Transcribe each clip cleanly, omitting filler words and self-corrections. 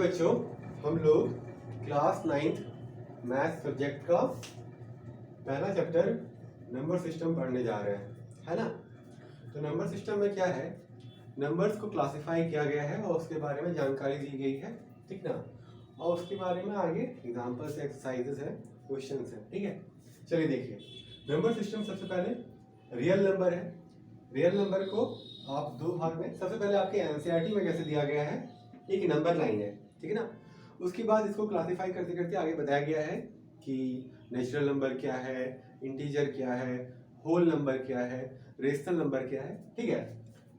बच्चों, हम लोग क्लास 9th मैथ सब्जेक्ट का पहला चैप्टर नंबर सिस्टम पढ़ने जा रहे हैं, है ना। तो नंबर सिस्टम में क्या है, नंबर्स को क्लासिफाई किया गया है और उसके बारे में जानकारी दी गई है, ठीक ना। और उसके बारे में आगे एग्जाम्पल्स, एक्सरसाइजेस है, क्वेश्चंस है, ठीक है। चलिए देखिए, नंबर सिस्टम सबसे पहले रियल नंबर है। रियल नंबर को आप दो भाग में, सबसे पहले आपके एनसीईआरटी में कैसे दिया गया है, एक नंबर लाइन है, ठीक है ना। उसके बाद इसको क्लासिफाई करते करते आगे बताया गया है कि नेचुरल नंबर क्या है, इंटीजर क्या है, होल नंबर क्या है, रेशनल नंबर क्या है, ठीक है।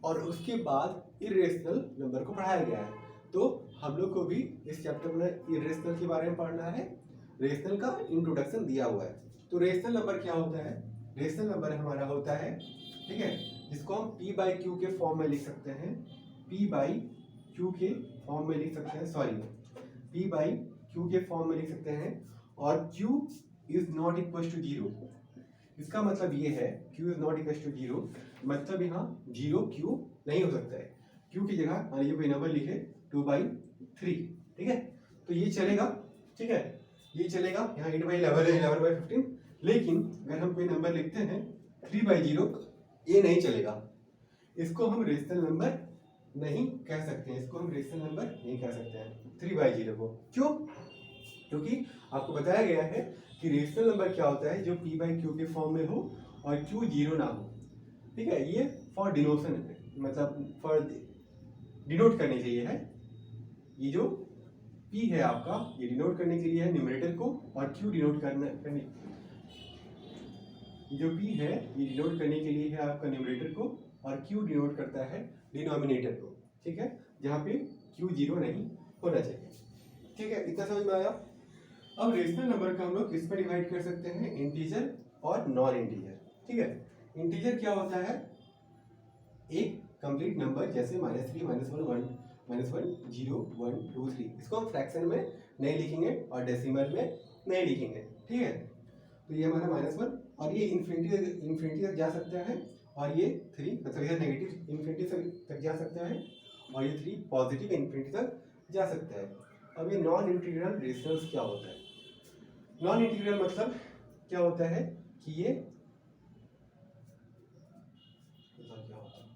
और उसके बाद इरेशनल नंबर को पढ़ाया गया है। तो हम लोग को भी इस चैप्टर में इरेशनल के बारे में पढ़ना है। रेशनल का इंट्रोडक्शन दिया हुआ है। तो रेशनल नंबर क्या होता है, रेशनल नंबर हमारा होता है, ठीक है, जिसको हम p बाई क्यू के फॉर्म में लिख सकते हैं, p बाई क्यू के फॉर्म में लिख सकते हैं, सॉरी p बाई क्यू के फॉर्म में लिख सकते हैं। और q is not equal to zero. इसका मतलब ये है q is not equal to zero, मतलब यहाँ जीरो q नहीं हो सकता है। q की जगह मान लीजिए कोई नंबर लिखे 2/3, ठीक है, तो ये चलेगा, ठीक है, ये चलेगा। यहाँ 8/11 है, 11/15। लेकिन अगर हम कोई नंबर लिखते हैं 3/0, ये नहीं चलेगा। इसको हम रेशनल नंबर नहीं कह सकते हैं, इसको हम रेशनल नंबर नहीं कह सकते हैं 3/0 को। क्यों? क्योंकि आपको बताया गया है कि रेशनल नंबर क्या होता है, जो p बाई क्यू के फॉर्म में हो और q जीरो ना हो, ठीक है। ये फॉर डिनोशन है, मतलब फॉर डिनोट करने के लिए है। ये जो p है आपका, ये डिनोट करने के लिए है न्यूमरेटर को, और q डिनोट करने ये जो p है ये डिनोट करने के लिए है आपका न्यूमरेटर को, और q डिनोट करता है डिनोमिनेटर को, ठीक है, जहाँ पे q जीरो नहीं होना चाहिए, ठीक है। इतना समझ में आया। अब रेशनल नंबर का हम लोग किस पर डिवाइड कर सकते हैं, इंटीजर और नॉन इंटीजर, ठीक है। इंटीजर क्या होता है, एक कंप्लीट नंबर, जैसे -3, -1, 1, -1, 0, 1, 2, 3। इसको हम फ्रैक्शन में नहीं लिखेंगे और डेसिमल में नहीं लिखेंगे, ठीक है। तो ये हमारा -1, और ये इन्फिनिटी तक जा सकता है, और ये 3 मतलब यह नेगेटिव इन्फिनिटी तक जा सकता है, और ये 3 पॉजिटिव इन्फिनिटी तक जा सकता है। अब ये नॉन इंटीग्रल रेशनल्स क्या होता है, नॉन इंटीग्रल मतलब क्या होता है कि ये क्या होता है,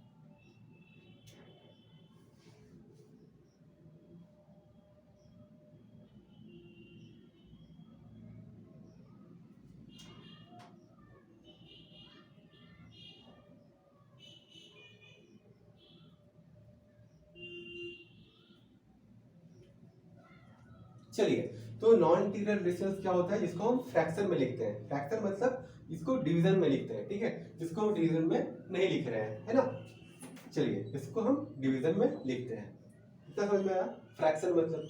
चलिए। तो नॉन इंटीग्रल रेशनल्स क्या होता है, जिसको हम फ्रैक्शन में लिखते हैं। फ्रैक्शन मतलब इसको डिवीजन में लिखते हैं, ठीक है, जिसको हम डिवीजन में नहीं लिख रहे हैं, है ना। चलिए, इसको हम डिवीजन में लिखते हैं। इतना समझ में आया। फ्रैक्शन मतलब,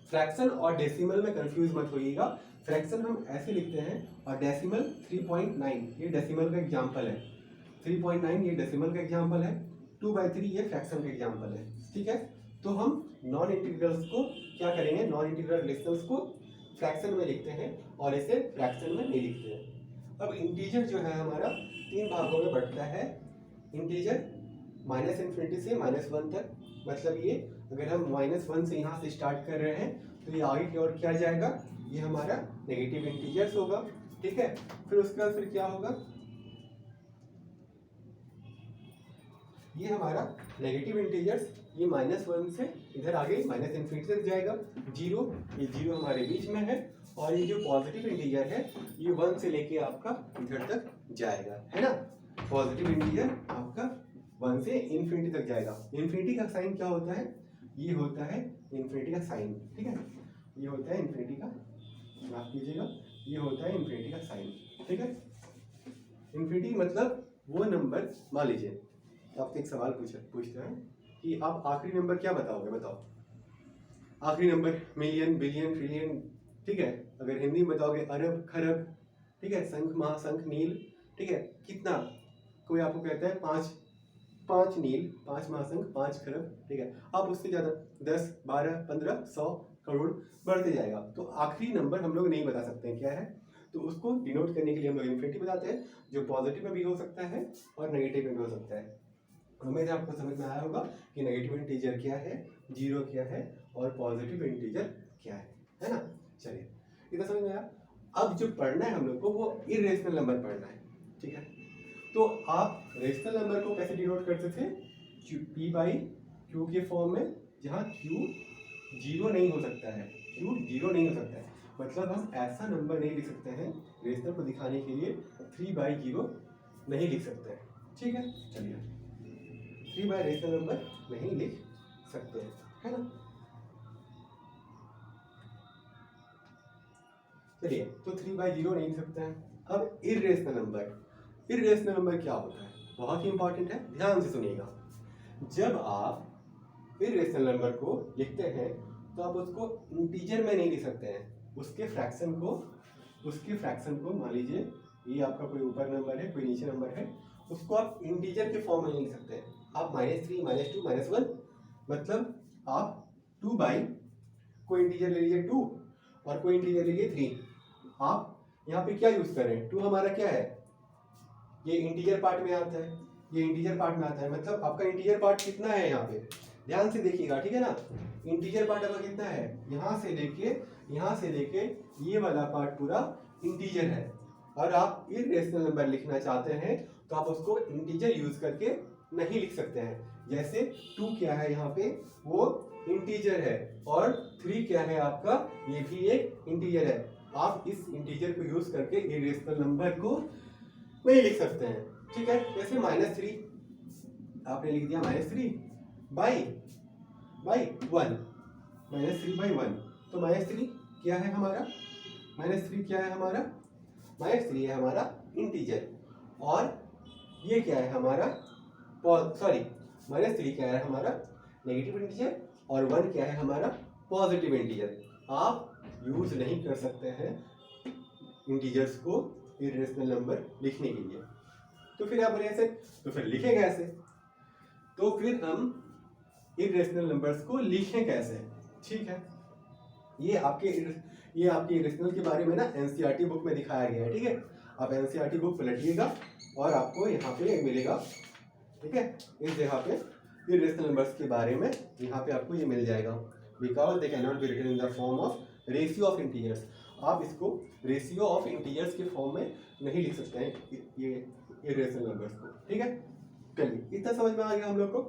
फ्रैक्शन और डेसिमल में कंफ्यूज मत होइएगा। फ्रैक्शन हम ऐसे लिखते हैं, और डेसिमल 3.9 ये डेसिमल का एग्जाम्पल है, 3.9 ये डेसिमल का एग्जाम्पल है, 2/3 ये फ्रैक्शन का एग्जाम्पल है, ठीक है। तो हम नॉन इंटीग्रल्स को क्या करेंगे, नॉन इंटीग्रल रेशनल्स को फ्रैक्शन में लिखते हैं और इसे फ्रैक्शन में नहीं लिखते हैं। अब इंटीजर जो है हमारा 3 भागों में बढ़ता है। इंटीजर -∞ से -1 तक, मतलब ये अगर हम -1 से यहाँ से स्टार्ट कर रहे हैं, तो ये आगे की ओर क्या जाएगा, ये हमारा नेगेटिव इंटीजर्स होगा, ठीक है। फिर उसके बाद फिर क्या होगा, ये हमारा नेगेटिव इंटीजर्स, ये -1 से इधर आगे -∞ तक जाएगा, जीरो, ये जीरो हमारे बीच में है, और ये जो पॉजिटिव इंटीजर है ये 1 से लेके आपका इधर तक जाएगा, है ना। पॉजिटिव इंटीजर आपका 1 से इन्फिनिटी तक जाएगा। इन्फिनिटी का साइन क्या होता है, ये होता है इन्फिनिटी का साइन, ठीक है, ये होता है इन्फिनिटी का, माफ कीजिएगा, ये होता है इन्फिनिटी का साइन, ठीक है। इन्फिनिटी मतलब वो नंबर, मान लीजिए आपसे एक सवाल पूछते हैं कि आप आखिरी नंबर क्या बताओगे, बताओ आखिरी नंबर, मिलियन, बिलियन, ट्रिलियन, ठीक है। अगर हिंदी में बताओगे अरब, खरब, ठीक है, शंख, महाशंख, नील, ठीक है, कितना, कोई आपको कहता है 5 नील, 5 महाशंख, 5 खरब, ठीक है, आप उससे ज़्यादा 10, 12, 15, 100 करोड़ बढ़ते जाएगा। तो आखिरी नंबर हम लोग नहीं बता सकते हैं क्या है, तो उसको डिनोट करने के लिए हम लोग इन्फिनिटी बताते हैं, जो पॉजिटिव में भी हो सकता है और नेगेटिव में भी हो सकता है। उम्मीद है आपको समझ में आया होगा कि नेगेटिव इंटीजर क्या है, जीरो क्या है और पॉजिटिव इंटीजर क्या है ना। चलिए इतना समझ में आया। अब जो पढ़ना है हम लोग को वो इरेशनल नंबर पढ़ना है, ठीक है। तो आप रेशनल नंबर को कैसे डिनोट करते थे, p बाई क्यू के फॉर्म में, जहाँ q जीरो नहीं हो सकता है, q जीरो नहीं हो सकता है, मतलब हम ऐसा नंबर नहीं लिख सकते हैं रेशनल को दिखाने के लिए 3/0 नहीं लिख सकते हैं, ठीक है। चलिए 3 बाई रेशनल नंबर नहीं लिख सकते हैं, है ना। चलिए तो 3/0 नहीं लिख सकते हैं। अब इरेशनल नंबर क्या होता है, बहुत ही इंपॉर्टेंट है, ध्यान से सुनिएगा। जब आप इरेशनल नंबर को लिखते हैं तो आप उसको इंटीजर में नहीं लिख सकते हैं, उसके फ्रैक्शन को मान लीजिए ये आपका कोई ऊपर नंबर है, कोई नीचे नंबर है, उसको आप इंटीजर के फॉर्म में नहीं लिख सकते हैं। आप -3 -2 -1 मतलब आप 2 बाई कोई इंटीजर ले लीजिए 2 और कोई इंटीजर ले लीजिए 3। आप यहाँ पे क्या यूज कर रहे हैं, 2 हमारा क्या है, ये इंटीजर पार्ट में आता है, ये इंटीजर पार्ट में आता है, मतलब आपका इंटीजर पार्ट कितना है यहाँ पे, ध्यान से देखिएगा, ठीक है ना। इंटीजर पार्ट आपका कितना है, यहाँ से लेके ये वाला पार्ट पूरा इंटीजर है। और आप इरेशनल नंबर लिखना चाहते हैं तो आप उसको इंटीजर यूज करके नहीं लिख सकते हैं। जैसे 2 क्या है यहाँ पे, वो इंटीजर है, और 3 क्या है आपका, ये भी एक इंटीजर है। आप इस इंटीजर को यूज करके इरेशनल नंबर को नहीं लिख सकते हैं, ठीक है। जैसे -3 आपने लिख दिया -3 बाई 1, -3/1, तो -3 क्या है हमारा, -3 क्या है हमारा, -3 है हमारा इंटीजर, और ये क्या है हमारा, -3 क्या है हमारा नेगेटिव इंटीजर, और 1 क्या है हमारा पॉजिटिव इंटीजर। आप यूज नहीं कर सकते हैं इंटीजर्स को इरेशनल नंबर लिखने के लिए। तो फिर आप ऐसे, तो फिर लिखें कैसे, तो फिर हम इरेशनल नंबर्स को लिखें कैसे, ठीक है। ये आपके इरेशनल के बारे में ना एनसीईआरटी बुक में दिखाया गया है, ठीक है। आप एनसीईआरटी बुक पलटिएगा और आपको यहाँ पे मिलेगा, ठीक है, इस जगह पे इरेशनल नंबर्स के बारे में यहाँ पे आपको ये मिल जाएगा। Because they cannot be written in the form of ratio of integers, आप इसको रेशियो ऑफ इंटीजर्स के फॉर्म में नहीं लिख सकते हैं ये इरेशनल नंबर्स को, ठीक है। चलिए इतना समझ में आ गया हम लोग को।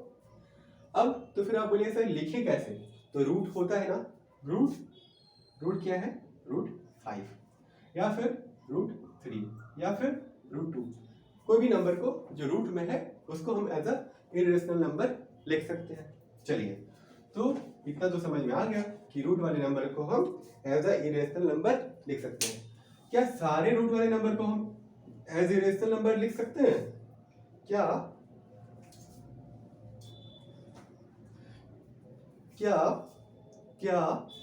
अब तो फिर आप बोलिए सर लिखें कैसे, तो रूट होता है ना, रूट क्या है, √5 या फिर √3 या फिर √2, कोई भी नंबर को जो रूट में है उसको हम एज अ इरेशनल नंबर लिख सकते हैं। चलिए तो इतना तो समझ में आ गया कि रूट वाले नंबर को हम एज अ इरेशनल नंबर लिख सकते हैं। क्या सारे रूट वाले नंबर को हम एज इरेशनल नंबर लिख सकते हैं, क्या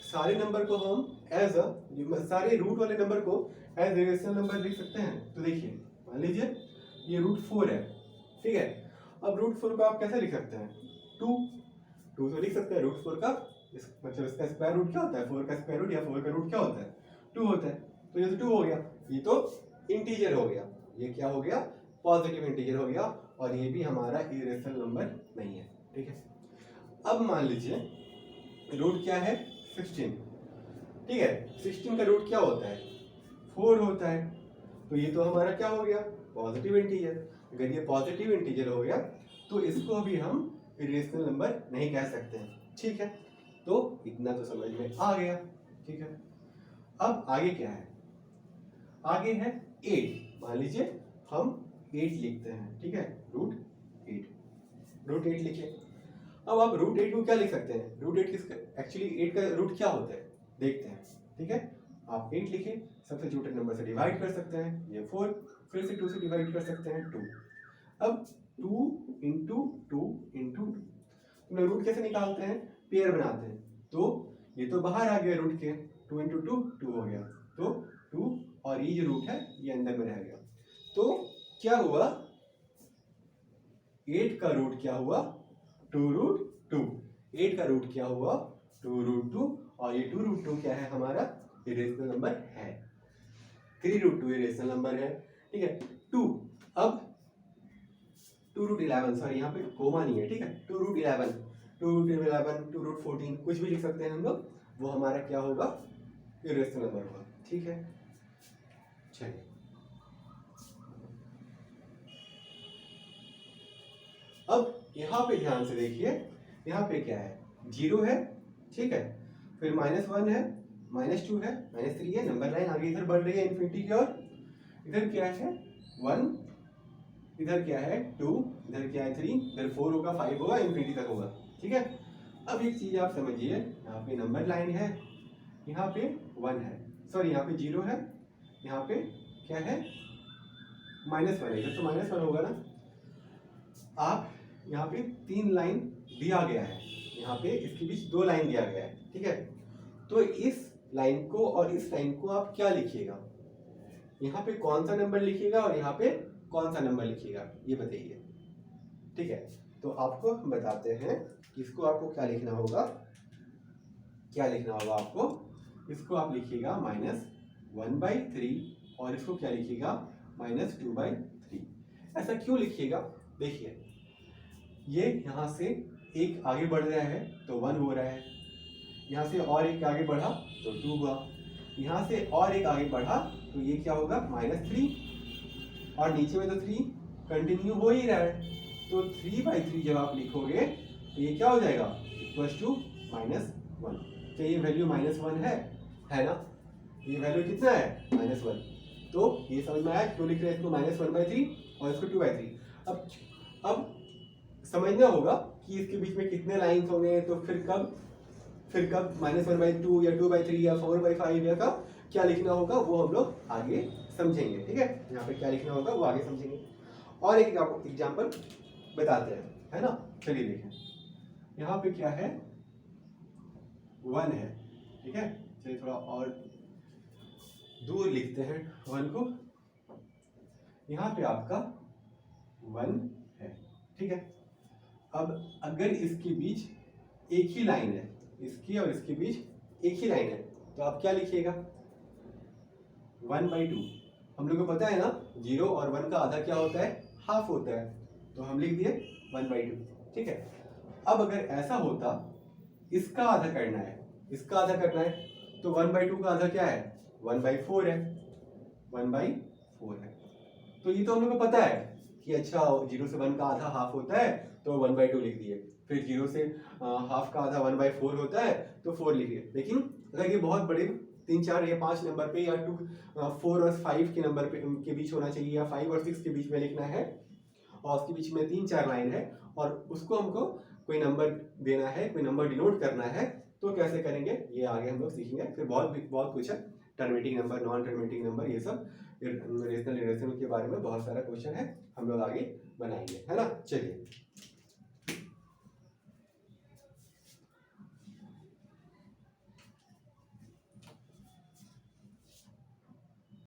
सारे नंबर को हम सारे रूट वाले नंबर को एज इरेशनल नंबर लिख सकते हैं। तो देखिए मान लीजिए ये √4 है, ठीक है। अब √4 को आप कैसे लिख सकते हैं, 2 तो लिख सकते हैं। √4 का मतलब इसका स्क्वायर रूट क्या होता है, 4 का स्क्वायर रूट या 4 का रूट क्या होता है, 2 होता है। तो ये तो 2 हो गया, ये तो इंटीजर हो गया, ये क्या हो गया, पॉजिटिव इंटीजर हो गया, और ये भी हमारा इरेशनल नंबर नहीं है, ठीक है। अब मान लीजिए रूट क्या है, 16, ठीक है। 16 का रूट क्या होता है, 4 होता है, तो ये तो हमारा क्या हो गया, पॉजिटिव इंटीजर। अगर ये पॉजिटिव इंटीजर हो गया तो इसको भी हम इरेशनल नंबर नहीं कह सकते हैं, ठीक है। तो इतना तो समझ में आ गया, ठीक है। अब आगे क्या है, आगे है 8। मान लीजिए हम 8 लिखते हैं, ठीक है, √8 लिखे। अब आप √8 को क्या लिख सकते हैं, √8 किसका, एक्चुअली 8 का रूट क्या होता है देखते हैं, ठीक है। आप 8 लिखे, सब्स्टिट्यूटेड नंबर से डिवाइड कर सकते हैं, ये 4, फिर से 2 से डिवाइड कर सकते हैं 2। अब 2 × 2 × 2, तो रूट कैसे निकालते हैं, पेयर बनाते हैं। तो ये तो बाहर आ गया रूट के, 2 × 2 2 हो गया, तो 2, और ये जो रूट है ये अंदर में रह गया। तो क्या हुआ, 8 का रूट क्या हुआ, 2√2। 8 का रूट क्या हुआ, 2√2, और ये 2√2 क्या है हमारा इरेशनल नंबर है। 3√2 इरेशनल नंबर है, ठीक है। 2, अब 2√11, सॉरी यहाँ पे कोमा नहीं है, ठीक है। 2√11, 2√11 2√14 कुछ भी लिख सकते हैं हम लोग, वो हमारा क्या होगा, इरेशनल नंबर होगा। ठीक है, चलिए अब यहाँ पे ध्यान से देखिए, यहाँ पे क्या है, 0 है, ठीक है, फिर -1 है, -2 है, -3 है, नंबर लाइन आगे इधर बढ़ रही है इन्फिनिटी की ओर। इधर क्या है 1, इधर क्या है 2, इधर क्या है 3, इधर 4 होगा, 5 होगा, इन्फिनिटी तक होगा। ठीक है, अब एक चीज आप समझिए, यहाँ पे नंबर लाइन है, यहाँ पे 1 है, सॉरी यहाँ पे 0 है, यहाँ पे क्या है -1 है, इधर तो -1 होगा ना। आप यहाँ पे 3 लाइन दिया गया है, यहाँ पे इसके बीच 2 लाइन दिया गया है। ठीक है, तो इस लाइन को और इस लाइन को आप क्या लिखिएगा, यहाँ पे कौन सा नंबर लिखिएगा और यहाँ पे कौन सा नंबर लिखिएगा, ये बताइए। ठीक है, तो आपको हम बताते हैं कि इसको आपको क्या लिखना होगा, क्या लिखना होगा आपको, इसको आप लिखिएगा -1/3 और इसको क्या लिखिएगा -2/3। ऐसा क्यों लिखिएगा, देखिए ये यहाँ से एक आगे बढ़ रहा है तो 1 हो रहा है, यहाँ से और एक आगे बढ़ा तो 2 हुआ, यहाँ से और एक आगे बढ़ा तो ये क्या होगा -3, और नीचे में तो 3 कंटिन्यू हो ही रहा है, तो 3/3 जब आप लिखोगे तो ये क्या हो जाएगा, इक्वल्स टू -1। क्या ये वैल्यू -1 है ना, ये वैल्यू कितना है -1। तो ये समझ में आया क्यों लिख रहे हैं इसको -1/3 और इसको 2/3। अब समझना होगा कि इसके बीच में कितने लाइंस होंगे, तो फिर कब -1/2 या 2/3 या 4/5 या कब क्या लिखना होगा वो हम लोग आगे समझेंगे। ठीक है, यहाँ पे क्या लिखना होगा वो आगे समझेंगे। और एक आपको एग्जाम्पल बताते हैं, है ना। चलिए देखें, यहाँ पे क्या है 1 है, ठीक है, चलिए थोड़ा और दूर लिखते हैं 1 को, यहाँ पे आपका 1 है। ठीक है, अब अगर इसके बीच एक ही लाइन है, इसकी और इसके बीच एक ही लाइन है, तो आप क्या लिखिएगा 1/2। हम लोग को पता है ना 0 और 1 का आधा क्या होता है, हाफ होता है, तो हम लिख दिए 1/2। ठीक है, अब अगर ऐसा होता, इसका आधा करना है, इसका आधा करना है, तो 1/2 का आधा क्या है 1/4 है, 1/4 है। तो ये तो हम लोग को पता है कि अच्छा 0 से 1 का आधा हाफ होता है तो 1/2 लिख दिए, फिर 0 से हाफ का आधा 1/4 होता है तो 4 लिखिए। लेकिन अगर ये बहुत बड़े 3 4 या 5 नंबर पे या 4 और 5 के नंबर पे के बीच होना चाहिए, या 5 और 6 के बीच में लिखना है, और उसके बीच में 3 4 लाइन है और उसको हमको कोई नंबर देना है, कोई नंबर डिनोट करना है, तो कैसे करेंगे ये आगे हम लोग सीखेंगे। फिर बहुत कुछ है, terminating number, non terminating number, ये सब रेशनल इरेशनल के बारे में बहुत सारा क्वेश्चन है, हम लोग आगे बनाएंगे, है ना। चलिए